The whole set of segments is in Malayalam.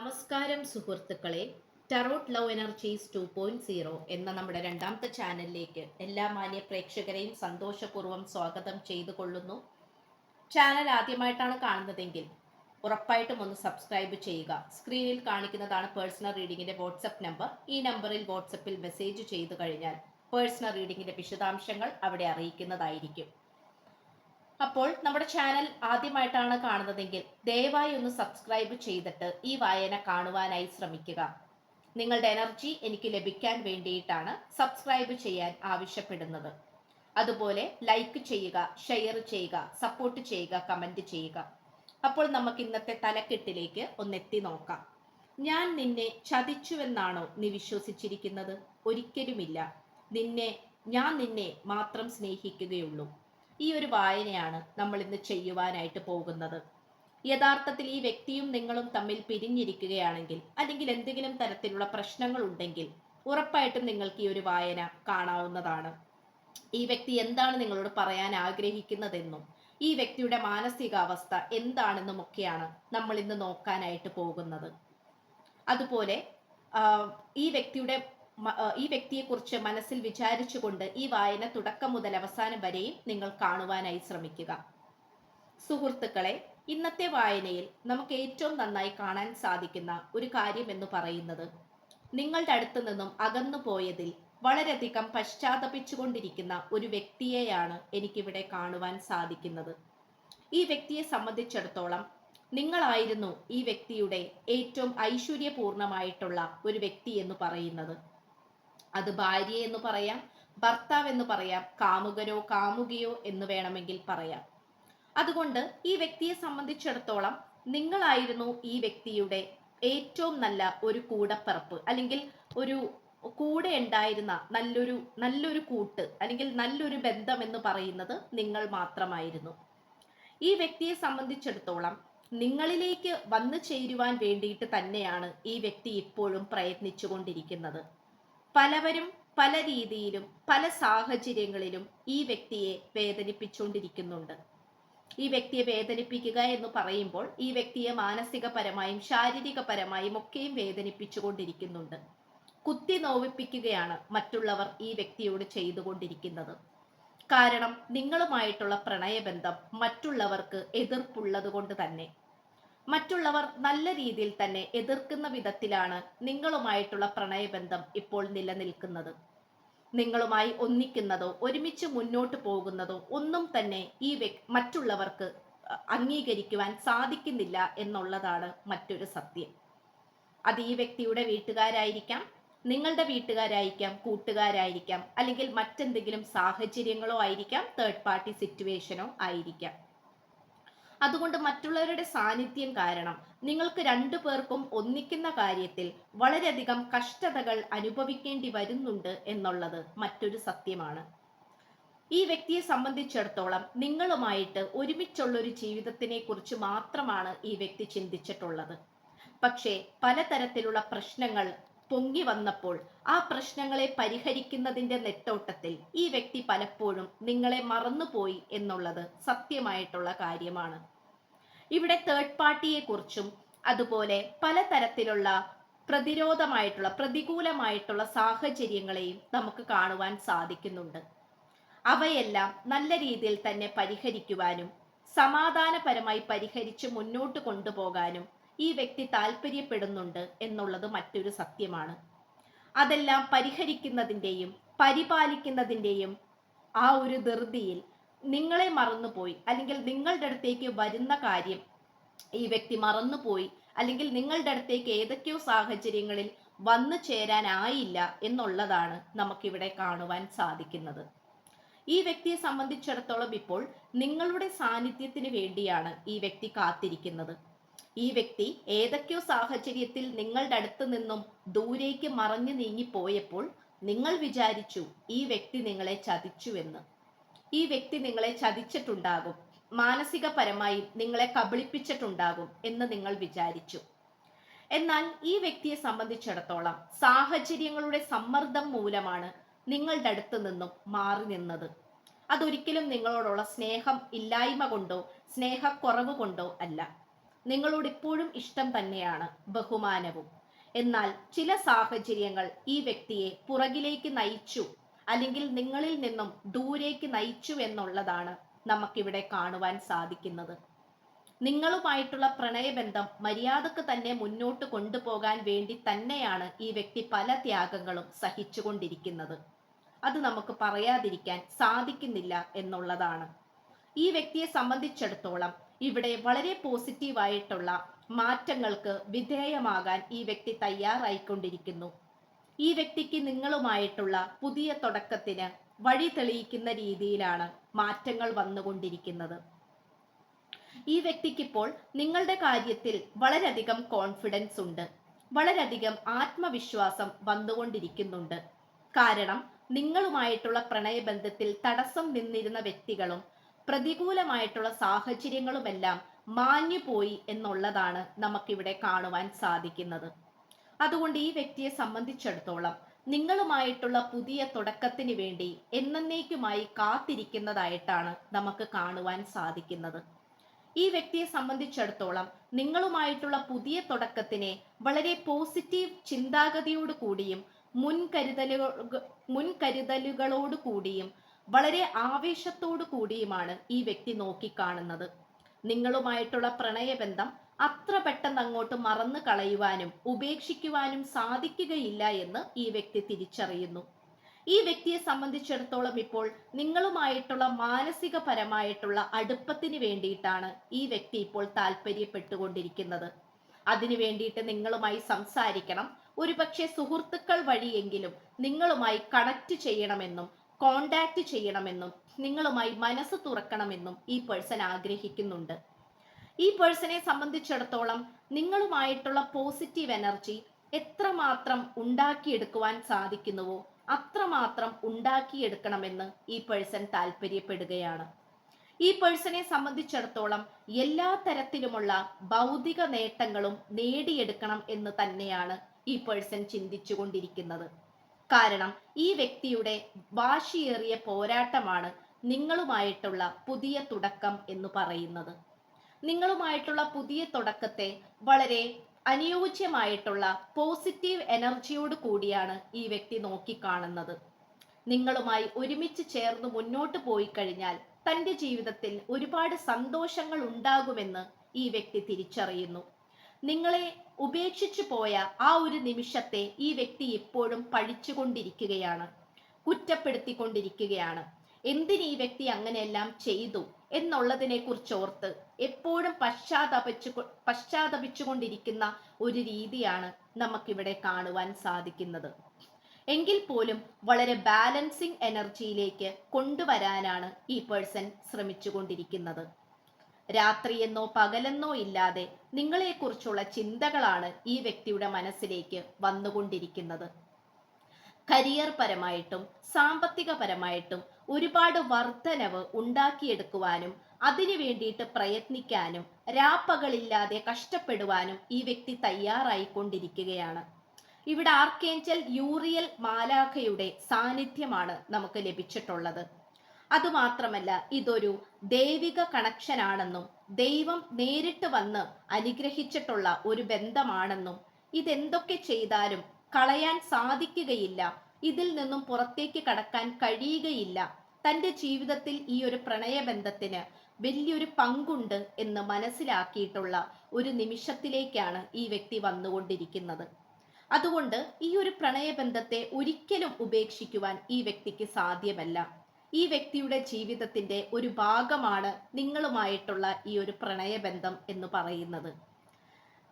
നമസ്കാരം സുഹൃത്തുക്കളെ. ടാരോട്ട് ലവ് എനർജീസ് 2.0 എന്ന നമ്മുടെ രണ്ടാമത്തെ ചാനലിലേക്ക് എല്ലാ മാന്യ പ്രേക്ഷകരെയും സന്തോഷപൂർവ്വം സ്വാഗതം ചെയ്തു കൊള്ളുന്നു. ചാനൽ ആദ്യമായിട്ടാണ് കാണുന്നതെങ്കിൽ ഉറപ്പായിട്ടും ഒന്ന് സബ്സ്ക്രൈബ് ചെയ്യുക. സ്ക്രീനിൽ കാണിക്കുന്നതാണ് പേഴ്സണൽ റീഡിങ്ങിന്റെ വാട്സപ്പ് നമ്പർ. ഈ നമ്പറിൽ വാട്സപ്പിൽ മെസ്സേജ് ചെയ്തു കഴിഞ്ഞാൽ പേഴ്സണൽ റീഡിങ്ങിന്റെ വിശദാംശങ്ങൾ അവിടെ അറിയിക്കുന്നതായിരിക്കും. അപ്പോൾ നമ്മുടെ ചാനൽ ആദ്യമായിട്ടാണ് കാണുന്നതെങ്കിൽ ദയവായി ഒന്ന് സബ്സ്ക്രൈബ് ചെയ്തിട്ട് ഈ വായന കാണുവാനായി ശ്രമിക്കുക. നിങ്ങളുടെ എനർജി എനിക്ക് ലഭിക്കാൻ വേണ്ടിയിട്ടാണ് സബ്സ്ക്രൈബ് ചെയ്യാൻ ആവശ്യപ്പെടുന്നത്. അതുപോലെ ലൈക്ക് ചെയ്യുക, ഷെയർ ചെയ്യുക, സപ്പോർട്ട് ചെയ്യുക, കമന്റ് ചെയ്യുക. അപ്പോൾ നമുക്ക് ഇന്നത്തെ തലക്കെട്ടിലേക്ക് ഒന്നെത്തി നോക്കാം. ഞാൻ നിന്നെ ചതിച്ചുവെന്നാണോ നീ വിശ്വസിച്ചിരിക്കുന്നത്? ഒരിക്കലുമില്ല. ഞാൻ നിന്നെ മാത്രം സ്നേഹിക്കുകയുള്ളൂ. ഈ ഒരു വായനയാണ് നമ്മൾ ഇന്ന് ചെയ്യുവാനായിട്ട് പോകുന്നത്. യഥാർത്ഥത്തിൽ ഈ വ്യക്തിയും നിങ്ങളും തമ്മിൽ പിരിഞ്ഞിരിക്കുകയാണെങ്കിൽ, അല്ലെങ്കിൽ എന്തെങ്കിലും തരത്തിലുള്ള പ്രശ്നങ്ങൾ ഉണ്ടെങ്കിൽ ഉറപ്പായിട്ടും നിങ്ങൾക്ക് ഈ ഒരു വായന കാണാവുന്നതാണ്. ഈ വ്യക്തി എന്താണ് നിങ്ങളോട് പറയാൻ ആഗ്രഹിക്കുന്നതെന്നും ഈ വ്യക്തിയുടെ മാനസികാവസ്ഥ എന്താണെന്നും ഒക്കെയാണ് നമ്മൾ ഇന്ന് നോക്കാനായിട്ട് പോകുന്നത്. അതുപോലെ ഈ വ്യക്തിയെക്കുറിച്ച് മനസ്സിൽ വിചാരിച്ചുകൊണ്ട് ഈ വായന തുടക്കം മുതൽ അവസാനം വരെയും നിങ്ങൾ കാണുവാനായി ശ്രമിക്കുക. സുഹൃത്തുക്കളെ, ഇന്നത്തെ വായനയിൽ നമുക്ക് ഏറ്റവും നന്നായി കാണാൻ സാധിക്കുന്ന ഒരു കാര്യം എന്ന് പറയുന്നത്, നിങ്ങളുടെ അടുത്ത് നിന്നും അകന്നു പോയതിൽ വളരെയധികം പശ്ചാത്തപിച്ചുകൊണ്ടിരിക്കുന്ന ഒരു വ്യക്തിയെയാണ് എനിക്കിവിടെ കാണുവാൻ സാധിക്കുന്നത്. ഈ വ്യക്തിയെ സംബന്ധിച്ചിടത്തോളം നിങ്ങളായിരുന്നു ഈ വ്യക്തിയുടെ ഏറ്റവും ഐശ്വര്യപൂർണമായിട്ടുള്ള ഒരു വ്യക്തി എന്ന് പറയുന്നത്. അത് ഭാര്യ എന്ന് പറയാം, ഭർത്താവ് എന്ന് പറയാം, കാമുകരോ കാമുകയോ എന്ന് വേണമെങ്കിൽ പറയാം. അതുകൊണ്ട് ഈ വ്യക്തിയെ സംബന്ധിച്ചിടത്തോളം നിങ്ങളായിരുന്നു ഈ വ്യക്തിയുടെ ഏറ്റവും നല്ല ഒരു കൂടപ്പിറപ്പ്, അല്ലെങ്കിൽ ഒരു കൂടെ ഉണ്ടായിരുന്ന നല്ലൊരു കൂട്ട്, അല്ലെങ്കിൽ നല്ലൊരു ബന്ധം എന്ന് പറയുന്നത് നിങ്ങൾ മാത്രമായിരുന്നു. ഈ വ്യക്തിയെ സംബന്ധിച്ചിടത്തോളം നിങ്ങളിലേക്ക് വന്നു ചേരുവാൻ വേണ്ടിയിട്ട് തന്നെയാണ് ഈ വ്യക്തി ഇപ്പോഴും പ്രയത്നിച്ചുകൊണ്ടിരിക്കുന്നത്. പലവരും പല രീതിയിലും പല സാഹചര്യങ്ങളിലും ഈ വ്യക്തിയെ വേദനിപ്പിച്ചുകൊണ്ടിരിക്കുന്നുണ്ട്. ഈ വ്യക്തിയെ വേദനിപ്പിക്കുക എന്ന് പറയുമ്പോൾ ഈ വ്യക്തിയെ മാനസികപരമായും ശാരീരികപരമായും ഒക്കെയും വേദനിപ്പിച്ചുകൊണ്ടിരിക്കുന്നുണ്ട്. കുത്തി നോവിപ്പിക്കുകയാണ് മറ്റുള്ളവർ ഈ വ്യക്തിയോട് ചെയ്തുകൊണ്ടിരിക്കുന്നത്. കാരണം നിങ്ങളുമായിട്ടുള്ള പ്രണയബന്ധം മറ്റുള്ളവർക്ക് എതിർപ്പുള്ളത് കൊണ്ട് തന്നെ. മറ്റുള്ളവർ നല്ല രീതിയിൽ തന്നെ എതിർക്കുന്ന വിധത്തിലാണ് നിങ്ങളുമായിട്ടുള്ള പ്രണയബന്ധം ഇപ്പോൾ നിലനിൽക്കുന്നത്. നിങ്ങളുമായി ഒന്നിക്കുന്നതോ ഒരുമിച്ച് മുന്നോട്ട് പോകുന്നതോ ഒന്നും തന്നെ മറ്റുള്ളവർക്ക് അംഗീകരിക്കുവാൻ സാധിക്കുന്നില്ല എന്നുള്ളതാണ് മറ്റൊരു സത്യം. അത് ഈ വ്യക്തിയുടെ വീട്ടുകാരായിരിക്കാം, നിങ്ങളുടെ വീട്ടുകാരായിരിക്കാം, കൂട്ടുകാരായിരിക്കാം, അല്ലെങ്കിൽ മറ്റെന്തെങ്കിലും സാഹചര്യങ്ങളോ ആയിരിക്കാം, തേർഡ് പാർട്ടി സിറ്റുവേഷനോ ആയിരിക്കാം. അതുകൊണ്ട് മറ്റുള്ളവരുടെ സാന്നിധ്യം കാരണം നിങ്ങൾക്ക് രണ്ടു പേർക്കും ഒന്നിക്കുന്ന കാര്യത്തിൽ വളരെയധികം കഷ്ടതകൾ അനുഭവിക്കേണ്ടി വരുന്നുണ്ട് എന്നുള്ളത് മറ്റൊരു സത്യമാണ്. ഈ വ്യക്തിയെ സംബന്ധിച്ചിടത്തോളം നിങ്ങളുമായിട്ട് ഒരുമിച്ചുള്ളൊരു ജീവിതത്തിനെ കുറിച്ച് മാത്രമാണ് ഈ വ്യക്തി ചിന്തിച്ചിട്ടുള്ളത്. പക്ഷേ പലതരത്തിലുള്ള പ്രശ്നങ്ങൾ പൊങ്ങി വന്നപ്പോൾ ആ പ്രശ്നങ്ങളെ പരിഹരിക്കുന്നതിന്റെ നെട്ടോട്ടത്തിൽ ഈ വ്യക്തി പലപ്പോഴും നിങ്ങളെ മറന്നുപോയി എന്നുള്ളത് സത്യമായിട്ടുള്ള കാര്യമാണ്. ഇവിടെ തേർഡ് പാർട്ടിയെ കുറിച്ചും അതുപോലെ പലതരത്തിലുള്ള പ്രതികൂലമായിട്ടുള്ള സാഹചര്യങ്ങളെയും നമുക്ക് കാണുവാൻ സാധിക്കുന്നുണ്ട്. അവയെല്ലാം നല്ല രീതിയിൽ തന്നെ പരിഹരിക്കുവാനും സമാധാനപരമായി പരിഹരിച്ച് മുന്നോട്ട് കൊണ്ടുപോകാനും ഈ വ്യക്തി താല്പര്യപ്പെടുന്നുണ്ട് എന്നുള്ളത് മറ്റൊരു സത്യമാണ്. അതെല്ലാം പരിഹരിക്കുന്നതിൻ്റെയും പരിപാലിക്കുന്നതിൻ്റെയും ആ ഒരു ധൃതിയിൽ നിങ്ങളെ മറന്നുപോയി, അല്ലെങ്കിൽ നിങ്ങളുടെ അടുത്തേക്ക് വരുന്ന കാര്യം ഈ വ്യക്തി മറന്നുപോയി, അല്ലെങ്കിൽ നിങ്ങളുടെ അടുത്തേക്ക് ഏതൊക്കെയോ സാഹചര്യങ്ങളിൽ വന്നു ചേരാനായില്ല എന്നുള്ളതാണ് നമുക്കിവിടെ കാണുവാൻ സാധിക്കുന്നത്. ഈ വ്യക്തിയെ സംബന്ധിച്ചിടത്തോളം ഇപ്പോൾ നിങ്ങളുടെ സാന്നിധ്യത്തിന് വേണ്ടിയാണ് ഈ വ്യക്തി കാത്തിരിക്കുന്നത്. ഈ വ്യക്തി ഏതൊക്കെയോ സാഹചര്യത്തിൽ നിങ്ങളുടെ അടുത്ത് നിന്നും ദൂരേക്ക് മറഞ്ഞു നീങ്ങിപ്പോയപ്പോൾ നിങ്ങൾ വിചാരിച്ചു ഈ വ്യക്തി നിങ്ങളെ ചതിച്ചുവെന്ന്. ഈ വ്യക്തി നിങ്ങളെ ചതിച്ചിട്ടുണ്ടാകും, മാനസികപരമായി നിങ്ങളെ കബളിപ്പിച്ചിട്ടുണ്ടാകും എന്ന് നിങ്ങൾ വിചാരിച്ചു. എന്നാൽ ഈ വ്യക്തിയെ സംബന്ധിച്ചിടത്തോളം സാഹചര്യങ്ങളുടെ സമ്മർദ്ദം മൂലമാണ് നിങ്ങളുടെ അടുത്ത് നിന്നും മാറി നിന്നത്. അതൊരിക്കലും നിങ്ങളോടുള്ള സ്നേഹം ഇല്ലായ്മ കൊണ്ടോ സ്നേഹക്കുറവ് കൊണ്ടോ അല്ല. നിങ്ങളോട് ഇപ്പോഴും ഇഷ്ടം തന്നെയാണ്, ബഹുമാനവും. എന്നാൽ ചില സാഹചര്യങ്ങൾ ഈ വ്യക്തിയെ പുറകിലേക്ക് നയിച്ചു, അല്ലെങ്കിൽ നിങ്ങളിൽ നിന്നും ദൂരേക്ക് നയിച്ചു എന്നുള്ളതാണ് നമുക്കിവിടെ കാണുവാൻ സാധിക്കുന്നത്. നിങ്ങളുമായിട്ടുള്ള പ്രണയബന്ധം മര്യാദക്ക് തന്നെ മുന്നോട്ട് കൊണ്ടുപോകാൻ വേണ്ടി തന്നെയാണ് ഈ വ്യക്തി പല ത്യാഗങ്ങളും സഹിച്ചുകൊണ്ടിരിക്കുന്നത്. അത് നമുക്ക് പറയാതിരിക്കാൻ സാധിക്കുന്നില്ല എന്നുള്ളതാണ്. ഈ വ്യക്തിയെ സംബന്ധിച്ചിടത്തോളം ഇവിടെ വളരെ പോസിറ്റീവായിട്ടുള്ള മാറ്റങ്ങൾക്ക് വിധേയമാകാൻ ഈ വ്യക്തി തയ്യാറായിക്കൊണ്ടിരിക്കുന്നു. ഈ വ്യക്തിക്ക് നിങ്ങളുമായിട്ടുള്ള പുതിയ തുടക്കത്തിന് വഴി തെളിയിക്കുന്ന രീതിയിലാണ് മാറ്റങ്ങൾ വന്നുകൊണ്ടിരിക്കുന്നത്. ഈ വ്യക്തിക്കിപ്പോൾ നിങ്ങളുടെ കാര്യത്തിൽ വളരെയധികം കോൺഫിഡൻസ് ഉണ്ട്, വളരെയധികം ആത്മവിശ്വാസം വന്നുകൊണ്ടിരിക്കുന്നുണ്ട്. കാരണം നിങ്ങളുമായിട്ടുള്ള പ്രണയബന്ധത്തിൽ തടസ്സം നിന്നിരുന്ന വ്യക്തികളും പ്രതികൂലമായിട്ടുള്ള സാഹചര്യങ്ങളുമെല്ലാം മാഞ്ഞുപോയി എന്നുള്ളതാണ് നമുക്കിവിടെ കാണുവാൻ സാധിക്കുന്നത്. അതുകൊണ്ട് ഈ വ്യക്തിയെ സംബന്ധിച്ചിടത്തോളം നിങ്ങളുമായിട്ടുള്ള പുതിയ തുടക്കത്തിന് വേണ്ടി എന്നേക്കുമായി കാത്തിരിക്കുന്നതായിട്ടാണ് നമുക്ക് കാണുവാൻ സാധിക്കുന്നത്. ഈ വ്യക്തിയെ സംബന്ധിച്ചിടത്തോളം നിങ്ങളുമായിട്ടുള്ള പുതിയ തുടക്കത്തിനെ വളരെ പോസിറ്റീവ് ചിന്താഗതിയോട് കൂടിയും മുൻകരുതലുകളോട് കൂടിയും വളരെ ആവേശത്തോടു കൂടിയുമാണ് ഈ വ്യക്തി നോക്കിക്കാണുന്നത്. നിങ്ങളുമായിട്ടുള്ള പ്രണയബന്ധം അത്ര പെട്ടെന്ന് അങ്ങോട്ട് മറന്നു കളയുവാനും ഉപേക്ഷിക്കുവാനും സാധിക്കുകയില്ല എന്ന് ഈ വ്യക്തി തിരിച്ചറിയുന്നു. ഈ വ്യക്തിയെ സംബന്ധിച്ചിടത്തോളം ഇപ്പോൾ നിങ്ങളുമായിട്ടുള്ള മാനസികപരമായിട്ടുള്ള അടുപ്പത്തിന് വേണ്ടിയിട്ടാണ് ഈ വ്യക്തി ഇപ്പോൾ താല്പര്യപ്പെട്ടുകൊണ്ടിരിക്കുന്നത്. അതിനു വേണ്ടിയിട്ട് നിങ്ങളുമായി സംസാരിക്കണം, ഒരുപക്ഷെ സുഹൃത്തുക്കൾ വഴിയെങ്കിലും നിങ്ങളുമായി കണക്ട് ചെയ്യണമെന്നും കോണ്ടാക്ട് ചെയ്യണമെന്നും നിങ്ങളുമായി മനസ്സ് തുറക്കണമെന്നും ഈ പേഴ്സൺ ആഗ്രഹിക്കുന്നുണ്ട്. ഈ പേഴ്സണെ സംബന്ധിച്ചിടത്തോളം നിങ്ങളുമായിട്ടുള്ള പോസിറ്റീവ് എനർജി എത്രമാത്രം ഉണ്ടാക്കിയെടുക്കുവാൻ സാധിക്കുന്നുവോ അത്രമാത്രം ഉണ്ടാക്കിയെടുക്കണമെന്ന് ഈ പേഴ്സൺ താല്പര്യപ്പെടുകയാണ്. ഈ പേഴ്സണെ സംബന്ധിച്ചിടത്തോളം എല്ലാ തരത്തിലുമുള്ള ഭൗതിക നേട്ടങ്ങളും നേടിയെടുക്കണം എന്ന് തന്നെയാണ് ഈ പേഴ്സൺ ചിന്തിച്ചു കൊണ്ടിരിക്കുന്നത്. കാരണം ഈ വ്യക്തിയുടെ വാശിയേറിയ പോരാട്ടമാണ് നിങ്ങളുമായിട്ടുള്ള പുതിയ തുടക്കം എന്ന് പറയുന്നത്. നിങ്ങളുമായിട്ടുള്ള പുതിയ തുടക്കത്തെ വളരെ അനുയോജ്യമായിട്ടുള്ള പോസിറ്റീവ് എനർജിയോട് കൂടിയാണ് ഈ വ്യക്തി നോക്കിക്കാണുന്നത്. നിങ്ങളുമായി ഒരുമിച്ച് ചേർന്ന് മുന്നോട്ട് പോയി കഴിഞ്ഞാൽ തൻ്റെ ജീവിതത്തിൽ ഒരുപാട് സന്തോഷങ്ങൾ ഉണ്ടാകുമെന്ന് ഈ വ്യക്തി തിരിച്ചറിയുന്നു. നിങ്ങളെ ഉപേക്ഷിച്ചു പോയ ആ ഒരു നിമിഷത്തെ ഈ വ്യക്തി എപ്പോഴും പഴിച്ചുകൊണ്ടിരിക്കുകയാണ്, കുറ്റപ്പെടുത്തിക്കൊണ്ടിരിക്കുകയാണ്. എന്തിന് ഈ വ്യക്തി അങ്ങനെയെല്ലാം ചെയ്തു എന്നുള്ളതിനെ കുറിച്ച് ഓർത്ത് എപ്പോഴും പശ്ചാത്തപിച്ചുകൊണ്ടിരിക്കുന്ന ഒരു രീതിയാണ് നമുക്കിവിടെ കാണുവാൻ സാധിക്കുന്നത്. എങ്കിൽ പോലും വളരെ ബാലൻസിങ് എനർജിയിലേക്ക് കൊണ്ടുവരാനാണ് ഈ പേഴ്സൺ ശ്രമിച്ചുകൊണ്ടിരിക്കുന്നത്. രാത്രിയെന്നോ പകലെന്നോ ഇല്ലാതെ നിങ്ങളെക്കുറിച്ചുള്ള ചിന്തകളാണ് ഈ വ്യക്തിയുടെ മനസ്സിലേക്ക് വന്നുകൊണ്ടിരിക്കുന്നത്. കരിയർ പരമായിട്ടും സാമ്പത്തികപരമായിട്ടും ഒരുപാട് വർധനവ് ഉണ്ടാക്കിയെടുക്കുവാനും അതിനു വേണ്ടിയിട്ട് പ്രയത്നിക്കാനും രാപ്പകലില്ലാതെ കഷ്ടപ്പെടുവാനും ഈ വ്യക്തി തയ്യാറായിക്കൊണ്ടിരിക്കുകയാണ്. ഇവിടെ ആർക്കേഞ്ചൽ യൂറിയൽ മാലാഖയുടെ സാന്നിധ്യമാണ് നമുക്ക് ലഭിച്ചിട്ടുള്ളത്. അതുമാത്രമല്ല ഇതൊരു ദൈവിക കണക്ഷൻ ആണെന്നും ദൈവം നേരിട്ട് വന്ന് അനുഗ്രഹിച്ചിട്ടുള്ള ഒരു ബന്ധമാണെന്നും ഇതെന്തൊക്കെ ചെയ്താലും കളയാൻ സാധിക്കുകയില്ല, ഇതിൽ നിന്നും പുറത്തേക്ക് കടക്കാൻ കഴിയുകയില്ല, തൻ്റെ ജീവിതത്തിൽ ഈ ഒരു പ്രണയബന്ധത്തിന് വലിയൊരു പങ്കുണ്ട് എന്ന് മനസ്സിലാക്കിയിട്ടുള്ള ഒരു നിമിഷത്തിലേക്കാണ് ഈ വ്യക്തി വന്നുകൊണ്ടിരിക്കുന്നത്. അതുകൊണ്ട് ഈ ഒരു പ്രണയബന്ധത്തെ ഒരിക്കലും ഉപേക്ഷിക്കുവാൻ ഈ വ്യക്തിക്ക് സാധ്യമല്ല. ഈ വ്യക്തിയുടെ ജീവിതത്തിന്റെ ഒരു ഭാഗമാണ് നിങ്ങളുമായിട്ടുള്ള ഈ ഒരു പ്രണയബന്ധം എന്ന് പറയുന്നത്.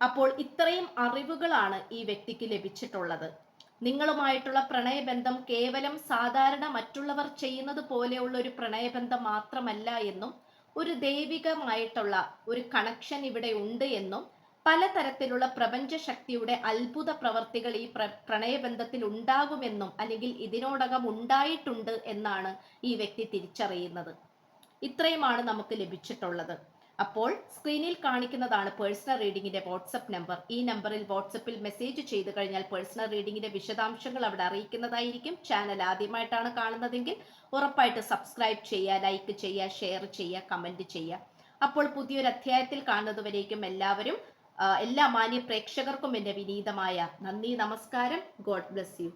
അപ്പോൾ ഇത്രയും അറിവുകളാണ് ഈ വ്യക്തിക്ക് ലഭിച്ചിട്ടുള്ളത്. നിങ്ങളുമായിട്ടുള്ള പ്രണയബന്ധം കേവലം സാധാരണ മറ്റുള്ളവർ ചെയ്യുന്നത് പോലെയുള്ള ഒരു പ്രണയബന്ധം മാത്രമല്ല എന്നും ഒരു ദൈവികമായിട്ടുള്ള ഒരു കണക്ഷൻ ഇവിടെ ഉണ്ട് എന്നും പലതരത്തിലുള്ള പ്രപഞ്ച ശക്തിയുടെ അത്ഭുത പ്രവർത്തികൾ ഈ പ്രണയബന്ധത്തിൽ ഉണ്ടാകുമെന്നും അല്ലെങ്കിൽ ഇതിനോടകം ഉണ്ടായിട്ടുണ്ട് എന്നാണ് ഈ വ്യക്തി തിരിച്ചറിയുന്നത്. ഇത്രയുമാണ് നമുക്ക് ലഭിച്ചിട്ടുള്ളത്. അപ്പോൾ സ്ക്രീനിൽ കാണിക്കുന്നതാണ് പേഴ്സണൽ റീഡിങ്ങിന്റെ വാട്സപ്പ് നമ്പർ. ഈ നമ്പറിൽ വാട്സപ്പിൽ മെസ്സേജ് ചെയ്തു കഴിഞ്ഞാൽ പേഴ്സണൽ റീഡിങ്ങിന്റെ വിശദാംശങ്ങൾ അവിടെ അറിയിക്കുന്നതായിരിക്കും. ചാനൽ ആദ്യമായിട്ടാണ് കാണുന്നതെങ്കിൽ ഉറപ്പായിട്ട് സബ്സ്ക്രൈബ് ചെയ്യുക, ലൈക്ക് ചെയ്യുക, ഷെയർ ചെയ്യുക, കമന്റ് ചെയ്യുക. അപ്പോൾ പുതിയൊരു അധ്യായത്തിൽ കാണുന്നതുവരേക്കും എല്ലാവരും എല്ലാ മാന്യ പ്രേക്ഷകർക്കും എൻ്റെ വിനീതമായ നന്ദി, നമസ്കാരം. God bless you.